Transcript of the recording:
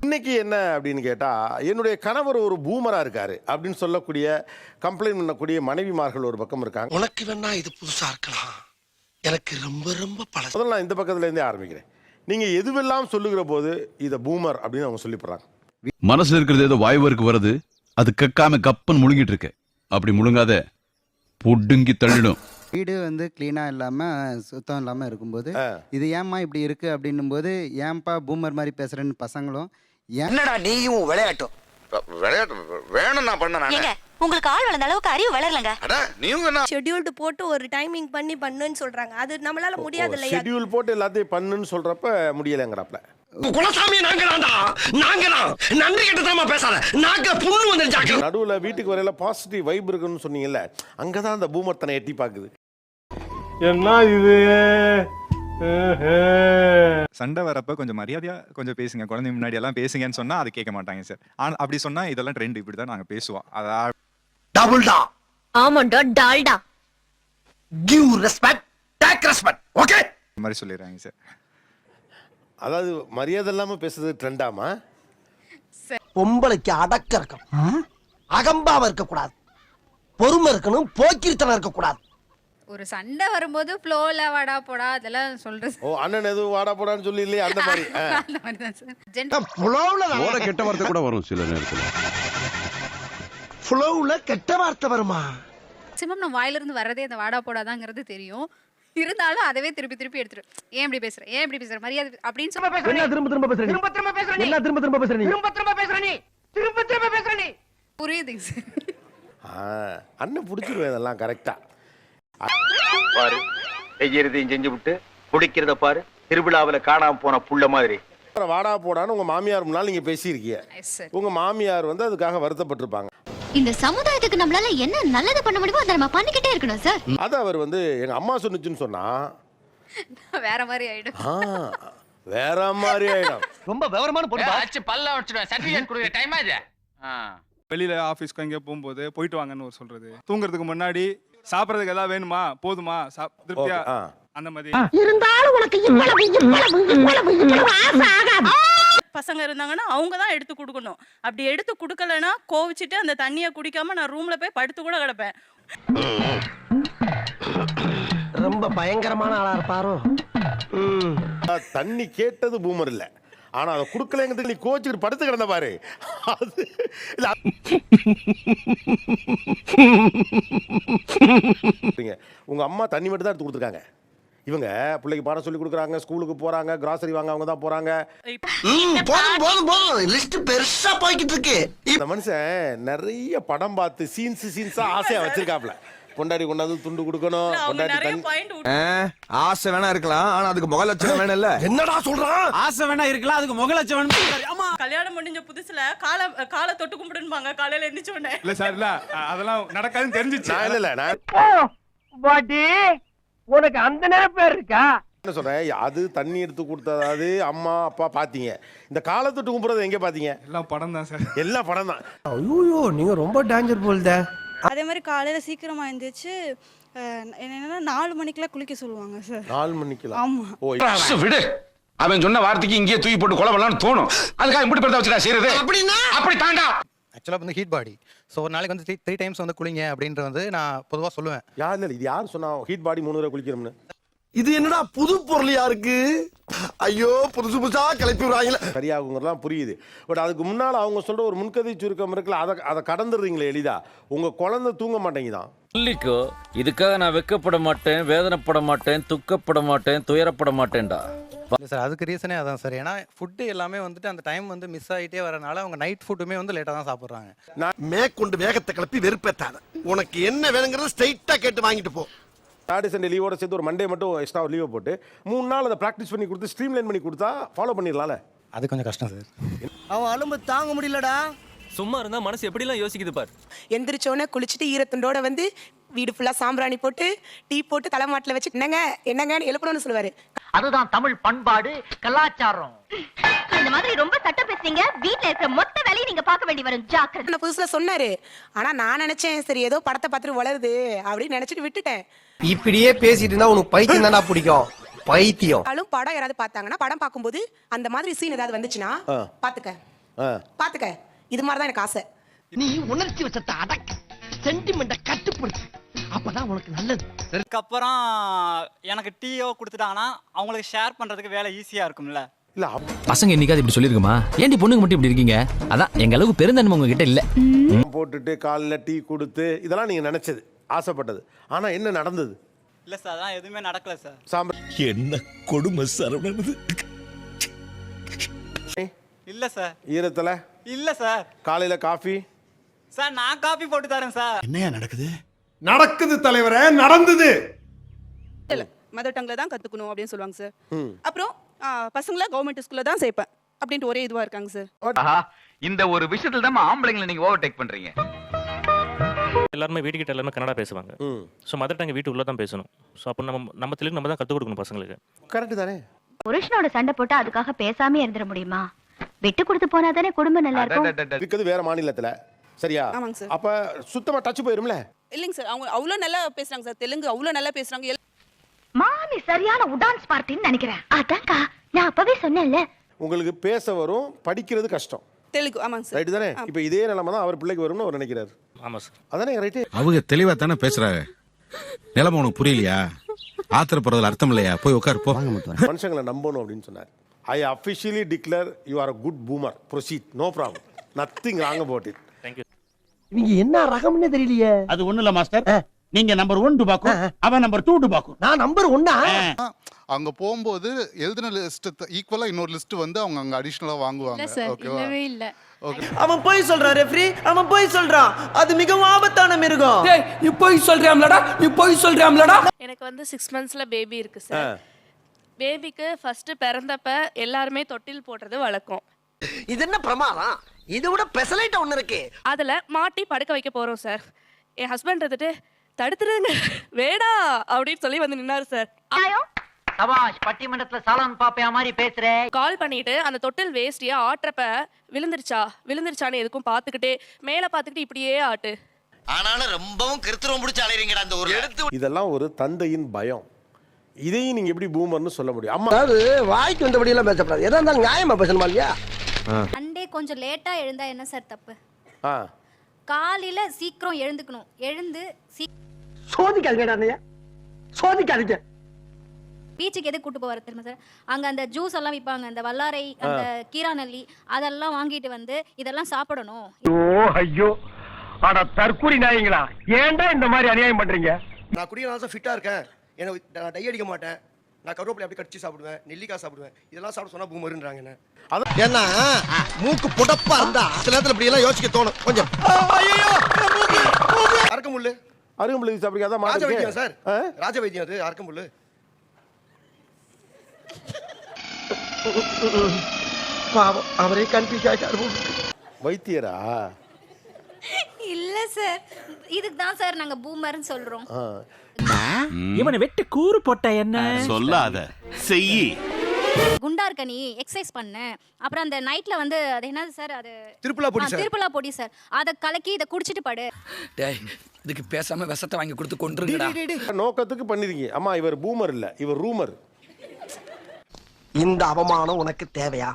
இன்னைக்கு என்ன அப்படின்னு கேட்டா, என்னுடைய கணவர் ஒரு பூமரா இருக்காரு அப்படின்னு சொல்லக்கூடிய கம்ப்ளைண்ட் பண்ணக்கூடிய மனைவிமார்கள் ஒரு பக்கம் இருக்காங்க. உனக்கு வேணா இது புதுசா இருக்கலாம், எனக்கு ரொம்ப ரொம்ப பழசம். முதல்ல நான் இந்த பக்கத்துல இருந்தே ஆரம்பிக்கிறேன். நீங்க எதுவெல்லாம் சொல்லுகிற போது இதை பூமர் அப்படின்னு அவங்க சொல்லிப்படுறாங்க. மனசுல இருக்கிறது ஏதோ வாய்வருக்கு வருது, அது கக்காம கப்பன் முழுங்கிட்டு இருக்கு. அப்படி முழுங்காத புடுங்கி தள்ளிடும். வீடு வந்து கிளீனாக இல்லாமல் சுத்தம் இல்லாமல் இருக்கும்போது இது ஏம்மா இப்படி இருக்குது அப்படின்னும் போது ஏன்பா பூமர் மாதிரி பேசுகிறேன்னு பசங்களும் என்னடா நீயும் விளையாட்டும் வேணும் நான் பண்ண உங்களுக்கு ஆள் வளர்ந்த அளவுக்கு அறிவு வளரலங்க. நீங்க ஷெட்யூல்டு போட்டு ஒரு டைமிங் பண்ணி பண்ணுன்னு சொல்றாங்க. அது நம்மளால முடியாது இல்லையா? ஷெட்யூல் போட்டு எல்லாத்தையும் பண்ணுன்னு சொல்றப்ப முடியலைங்கிறப்ப குலசாமி நாங்களாண்டா, நாங்கடா நன்றி கெட்டதாமா பேசாத, நாக்க புண்ணு வந்துருச்சாக்க. நடுவுல வீட்டுக்கு வரையில பாசிட்டிவ் வைப் இருக்குன்னு சொன்னீங்கல்ல, அங்கதான் அந்த பூமர் தன்னை எட்டி பாக்குது. என்ன இது சண்டை வரப்ப கொஞ்சம் மரியாதையா கொஞ்சம் பேசுங்க, குழந்தை முன்னாடி எல்லாம் பேசுங்கன்னு சொன்னா அது கேட்க மாட்டாங்க சார். ஆனா அப்படி சொன்னா இதெல்லாம் ட்ரெண்ட், இப்படிதான் நாங்க பேசுவோம். அதா டபுள்டா ஆமாண்டா Dalda. Give respect, take respect, okay இந்த மாதிரி சொல்லிடுறாங்க சார். அதாவது மரியாதை இல்லாம பேசுறது ட்ரெண்டாமா? பொம்பளைக்கு அடக்க இருக்கணும், அகம்பாவ இருக்க கூடாது, பொறுமை இருக்கணும், போக்கிரித்தனம் இருக்க கூடாது. ஒரு சண்டை வரும்போது ஃப்ளோல வாடா போடா அதெல்லாம் சொல்றது. ஓ அண்ணன் எதுவும் வாடா போடான்னு சொல்லி இல்லையே அந்த மாதிரி. அந்த மாதிரி தான் சார். ஃப்ளோல கெட்ட வார்த்தை கூட வரும் சில நேரத்துல. ஃப்ளோல கெட்ட வார்த்தை வருமா? மேக்ஸிமம் நம்ம வாயில இருந்து வரதே அந்த வாடா போடாதாங்கிறது தெரியும். இருந்தாலும் அதவே திருப்பி திருப்பி எடுத்துரு. ஏன் இப்படி பேசுற, ஏன் இப்படி பேசுற, மரியாதை அப்படின்னு சொல்லி என்ன திரும்ப திரும்ப பேசுற, திரும்ப திரும்ப பேசுற நீ, என்ன திரும்ப திரும்ப பேசுற நீ, திரும்ப திரும்ப பேசுற நீ, திரும்ப திரும்ப பேசுற நீ. புரியுதுங்க சார். அண்ணன் பிடிச்சிருவேன் இதெல்லாம் கரெக்டா. பாரு செய்யறதையும் செஞ்சு விட்டு பிடிக்கிறத பாரு, திருவிழாவில் காணாம போன புள்ள மாதிரி. வாடா போடான்னு உங்க மாமியார் முன்னால நீங்க பேசியிருக்கீங்க. உங்க மாமியார் வந்து அதுக்காக வருத்தப்பட்டிருப்பாங்க. இந்த சமுதாயத்துக்கு நம்மளால என்ன நல்லது பண்ண முடியுமோ அதை நம்ம பண்ணிக்கிட்டே இருக்கணும் சார். அது அவர் வந்து எங்க அம்மா சொன்னுச்சுன்னு சொன்னா வேற மாதிரி ஆயிடும். வேற மாதிரி ஆயிடும். ரொம்ப விவரமான பொண்ணு. அச்சு பல்ல வச்சிடுவேன், சர்டிஃபிகேட் கொடுக்குற டைம் ஆச்சு. வெளியில ஆபீஸ்க்கு எங்க போகும்போது போயிட்டு வாங்கன்னு ஒரு சொல்றது, தூங்குறதுக்கு முன்னாடி சாப்பிடறதுக்கு ஏதாவது வேணுமா போதுமா திருப்தியா அந்த மாதிரி. இருந்தாலும் உனக்கு இவ்வளவு ஆசை ஆகாது. பசங்க இருந்தாங்கன்னா அவங்க தான் எடுத்து கொடுக்கணும். அப்படி எடுத்து கொடுக்கலன்னா கோவிச்சிட்டு அந்த தண்ணியை குடிக்காம நான் ரூம்ல போய் படுத்து கூட கிடப்பேன். ரொம்ப பயங்கரமான ஆளா இருப்பாரோ. தண்ணி கேட்டது பூமர் இல்ல, ஆனா அதை குடுக்கலங்கிறது நீ கோச்சிட்டு படுத்து கிடந்த பாரு. அது உங்க அம்மா தண்ணி மட்டும் தான் எடுத்து கொடுத்துருக்காங்க. இவங்க பிள்ளைக்கு பாடம் சொல்லி கொடுக்குறாங்க, ஸ்கூலுக்கு போறாங்க, கிராசரி வாங்க அவங்க தான் போறாங்க. போதும் போதும் போதும், லிஸ்ட் பெருசா போய்கிட்டு இருக்கு. இந்த மனுஷன் நிறைய படம் பார்த்து சீன்ஸா ஆசையா வச்சிருக்காப்ல. பொண்டாடி கொண்டாந்து துண்டு கொடுக்கணும், பொண்டாடி தண்ணி. ஆசை வேணா இருக்கலாம், ஆனா அதுக்கு முக லட்சணம் வேணும் இல்ல. என்னடா சொல்றான்? ஆசை வேணா இருக்கலாம், அதுக்கு முக லட்சணம் வேணும். ஆமா, கல்யாணம் முடிஞ்ச புதுசுல காலை தொட்டு கும்பிடுவாங்க காலையில எந்திரிச்ச உடனே. இல்ல சார், இல்ல அதெல்லாம் நடக்காதுன்னு தெரிஞ்சிச்சு. பாட்டி உனக்கு அந்த நேரம் பேர் இருக்கா? என்ன சொல்றேன், அது தண்ணி எடுத்து கொடுத்ததாவது அம்மா அப்பா பாத்தீங்க. இந்த காலை தொட்டு கும்பிடுறது எங்க பாத்தீங்க? எல்லாம் படம் தான் சார், எல்லாம் படம் தான். ஐயோ நீங்க ரொம்ப டேஞ்சர் போல்தே. அதே மாதிரி காலையில சீக்கிரமா எழுந்திரிச்சு என்னன்னா 4 மணிக்கெல்லாம் குளிக்க சொல்லுவாங்க சார். 4 மணிக்கெல்லாம்? ஆமா. ஓ விடு, அவன் சொன்ன வார்த்தைக்கு இங்கேயே தூக்கி போட்டு கொலை பண்ணலாம்னு தோணும். அதுக்காக இப்படி படுத்த வச்சுடா செய்யறது. அப்படின்னா அப்படி தாண்டா. ஆக்சுவலாக வந்து ஹீட் பாடி, ஸோ ஒரு நாளைக்கு வந்து 3 டைம்ஸ் வந்து குளிங்க அப்படின்ற வந்து நான் பொதுவாக சொல்லுவேன். யார் இல்லை, இது யார் சொன்னா ஹீட் பாடி 3 தடவை குளிக்கணும்னு? இது என்னடா புது பொருளியா இருக்கு? ஐயோ புதுசு புதுசா கிளப்பி விடுறாங்களே. சரியாகுங்கிறதுலாம் புரியுது. பட் அதுக்கு முன்னால் அவங்க சொல்ற ஒரு முன்கதை சுருக்கம் இருக்குல்ல, அதை கடந்துடுறீங்களே எளிதா. உங்க குழந்தை தூங்க மாட்டேங்குதான். சொல்லிக்கோ, இதுக்காக நான் வெக்கப்பட மாட்டேன், வேதனைப்பட மாட்டேன், துக்கப்பட மாட்டேன், துயரப்பட மாட்டேன்டா. இல்லை சார், அதுக்கு ரீசனே அதான் சார். ஏன்னா ஃபுட்டு எல்லாமே வந்துட்டு அந்த டைம் வந்து மிஸ் ஆகிட்டே வரனால அவங்க நைட் ஃபுட்டுமே வந்து லேட்டாக தான் சாப்பிட்றாங்க. நான் மேற்கொண்டு வேகத்தை கிளப்பி வெறுப்பேத்தாத. உனக்கு என்ன வேணுங்கிறத ஸ்ட்ரைட்டா கேட்டு வாங்கிட்டு போ. சாட்டர்டே சண்டே லீவோட சேர்த்து ஒரு மண்டே மட்டும் எக்ஸ்ட்ரா லீவை போட்டு 3 நாள் அதை ப்ராக்டிஸ் பண்ணி கொடுத்து ஸ்ட்ரீம்லைன் பண்ணி கொடுத்தா ஃபாலோ பண்ணிடலாம்ல. அது கொஞ்சம் கஷ்டம் சார். அவன் அலும்பு தாங்க முடியலடா. சும்மா இருந்தா மனசு எப்படிலாம் யோசிக்குது பாரு. எந்திரிச்சோன்னே குளிச்சுட்டு ஈரத்துண்டோட வந்து வீடு ஃபுல்லா சாம்பிராணி போட்டு டீ போட்டு தலைமாட்டில் வச்சு என்னங்கன்னு எழுப்பணும்னு சொல்லுவாரு. அதுதான் தமிழ் பண்பாடு கலாச்சாரம். இந்த மாதிரி ரொம்ப சட்டம் பேசுறீங்க, வீட்ல இருக்கிற மொத்த வேலையை நீங்க பார்க்க வேண்டி வரும். ஜாக்கிரதை. நான் புதுசுல சொன்னாரு, ஆனா நான் நினைச்சேன் சரி ஏதோ படத்தை பார்த்துட்டு வளருது அப்படின்னு நினைச்சிட்டு விட்டுட்டேன். இப்படியே பேசிட்டு இருந்தா உனக்கு பைத்தியம் தானா பிடிக்கும்? பைத்தியம். படம் யாராவது பார்த்தாங்கன்னா படம் பார்க்கும்போது அந்த மாதிரி சீன் ஏதாவது வந்துச்சுன்னா பாத்துக்க பாத்துக்க இது மாதிரி தான் எனக்கு ஆசை. நீ உணர்ச்சி வச்சத்தை அடக்க, சென்டிமெண்ட்டை கட்டுப்படுத்து, அப்பதான் உனக்கு நல்லது. அதுக்கப்புறம் எனக்கு டீயோ கொடுத்துட்டாங்கன்னா அவங்களுக்கு ஷேர் பண்றதுக்கு வேலை ஈஸியா இருக்கும்ல. இல்ல பசங்க என்னைக்காவது இப்படி சொல்லிருக்குமா? ஏன்டி பொண்ணுங்க மட்டும் இப்படி இருக்கீங்க? அதான் எங்க அளவுக்கு பெருந்தன்மை உங்ககிட்ட இல்ல. போட்டுட்டு காலைல டீ கொடுத்து இதெல்லாம் நீங்க நினைச்சது, ஆசைப்பட்டது. ஆனா என்ன நடந்தது? இல்ல சார், அதான் எதுவுமே நடக்கல சார். என்ன கொடுமை சரவணன். இல்ல சார். ஈரத்துல இல்ல சார். காலையில காஃபி சார் நான் காபி போட்டு தரேன் சார். என்னையா நடக்குது? நடக்குது தலைவரே, நடந்தது. மதர் டங்ல தான் கத்துக்கணும் அப்படின்னு சொல்லுவாங்க சார். அப்புறம் பசங்கள கவர்மெண்ட் ஸ்கூல்ல தான் சேர்ப்பேன் அப்படின்ட்டு ஒரே இதுவா இருக்காங்க சார். இந்த ஒரு விஷயத்துல தான் ஆம்பளைங்களை நீங்க ஓவர் டேக் பண்றீங்க. எல்லாருமே வீட்டுக்கிட்ட எல்லாமே கன்னடா பேசுவாங்க. ஸோ மதர் டங் வீட்டுக்குள்ள தான் பேசணும். ஸோ அப்போ நம்ம தெலுங்கு நம்ம தான் கற்றுக் கொடுக்கணும் பசங்களுக்கு. கரெக்ட் தானே? புருஷனோட சண்டை போட்டு அதுக்காக பேசாம இருந்துட முடியுமா? விட்டு கொடுத்து போனா தானே குடும்பம் நல்லா இருக்கும். இருக்குது வேற மாநிலத்துல, சரியா? ஆமாங்க சார். அப்ப சுத்தமா டச் போயிரும்ல. இல்லைங்க சார், அவங்க அவ்வளவு நல்லா பேசுறாங்க சார். தெலுங்கு அவ்வளவு நல்லா பேசுறாங்க. மாமி சரியான உடான்ஸ் பார்ட்டின்னு நினைக்கிறேன். அதான்க்கா நான் அப்பவே சொன்னேன்ல. உங்களுக்கு பேச வரும், படிக்கிறது கஷ்டம். தெலுங்கு. ஆமாங்க சார். ரைட் தானே? இப்போ இதே நிலைமை தான் அவர் பிள்ளைக்கு வரும்னு அவர் நினைக்கிறாரு. ஆமா சார். அதானே ரைட்டு? அவங்க தெளிவா தானே பேசுறாங்க. நிலைமை உனக்கு புரியலையா? ஆத்திரப்படுறதுல அர்த்தம் இல்லையா? போய் உட்காரு போ. மனுஷங்களை நம்பணும் அப்படின்னு சொன்னார். I officially declare you are a good boomer. Proceed. No problem. Nothing wrong about it. Thank you. இவங்க என்ன ரகம்னு தெரியலையே. அது ஒண்ணு இல்ல மாஸ்டர். நீங்க நம்பர் 1 டுபாக்கு, அவன் நம்பர் 2 டுபாக்கு. நான் நம்பர் 1. அங்க போகும்போது எழுதின லிஸ்ட் ஈக்குவலா இன்னொரு லிஸ்ட் வந்து அவங்க அங்க அடிஷனலா வாங்குவாங்க. ஓகேவா? இல்ல. அவன் போய் சொல்றான் ரெஃப்ரி, அவன் போய் சொல்றான். அது மிகவும் ஆபத்தான மிருகம். டேய் நீ போய் சொல்றியாம்லடா, நீ போய் சொல்றியாம்லடா. எனக்கு வந்து 6 monthsல பேபி இருக்கு சார். பேபிக்கு ஃபர்ஸ்ட் பிறந்தப்ப எல்லாருமே தொட்டில் போடுறது வழக்கம். இது என்ன பிரமாதம்? இதை விட பெசலைட் ஒண்ணு இருக்கு. அதுல மாட்டி படுக்க வைக்க போறோம் சார். என் ஹஸ்பண்ட் இருந்துட்டு தடுத்துருங்க வேடா அப்படின்னு சொல்லி வந்து நின்னாரு சார். சபாஷ், பட்டிமன்றத்துல சாலன் பாப்பையா மாதிரி பேசுறே. கால் பண்ணிட்டு அந்த தொட்டில் வேஸ்டியா ஆட்டுறப்ப விழுந்துருச்சான்னு எதுக்கும் பாத்துக்கிட்டே மேல பாத்துக்கிட்டு இப்படியே ஆட்டு. ஆனாலும் ரொம்பவும் கிருத்துரம் பிடிச்சு அலையறீங்கடா அந்த ஒரு எடுத்து. இதெல்லாம் ஒரு தந்தையின் பயம். இதையும் நீங்க எப்படி பூமர்னு சொல்ல முடியும்? அம்மா அதாவது வாய்க்கு வந்தபடி எல்லாம் பேசக்கூடாது. எதா இருந்தாலும் நியாயமா பேசணுமா இல்லையா? சண்டே கொஞ்சம் லேட்டா எழுந்தா என்ன சார் தப்பு? காலையில சீக்கிரம் எழுந்துக்கணும். எழுந்து சோதிக்காதீங்க, சோதிக்காதீங்க. பீச்சுக்கு எதுக்கு கூட்டு போவாரு தெரியுமா சார்? அங்க அந்த ஜூஸ் எல்லாம் விற்பாங்க, அந்த வல்லாரை, அந்த கீராநெல்லி, அதெல்லாம் வாங்கிட்டு வந்து இதெல்லாம் சாப்பிடணும். ஐயோ அட தற்குறி நாயங்களா, ஏன்டா இந்த மாதிரி அநியாயம் பண்றீங்க? நான் குடியனால ஃபிட்டா இருக்கேன். நான் டை அடிக்க மாட்டேன். நான் கருவேப்பிலை அப்படி கடிச்சு சாப்பிடுவேன், நெல்லிக்காய் சாப்பிடுவேன். இதெல்லாம் சாப்பிட சொன்னா பூமருன்றாங்க என்ன. ஏன்னா மூக்கு புடப்பா இருந்தா சில நேரத்துல இப்படி எல்லாம் யோசிக்க தோணும் கொஞ்சம். அருகம்புல்லு சாப்பிடுங்க. அதான் ராஜ வைத்தியம் சார். ராஜ வைத்தியம் அது அருகம்புல்லு. பாவம் அவரே கன்ஃபியூஸ் ஆயிட்டாரு. வைத்தியரா? இல்ல சார், இதுக்கு தான் சார் நாங்க பூமர்னு சொல்றோம். இவனை வெட்டு கூறு போட்ட என்ன சொல்லாத செய். குண்டா இருக்க நீ எக்ஸசைஸ் பண்ணு. அப்புறம் அந்த நைட்ல வந்து அது என்னது சார், அது திருப்புலா பொடி சார். திருப்புலா பொடி சார். அத கலக்கி இத குடிச்சிட்டு படு. டேய் இதுக்கு பேசாம விஷத்தை வாங்கி கொடுத்து கொன்றுங்கடா. நோக்கத்துக்கு பண்ணிருக்கீங்க. அம்மா இவர் பூமர் இல்ல, இவர் ரூமர். இந்த அவமானம் உனக்கு தேவையா?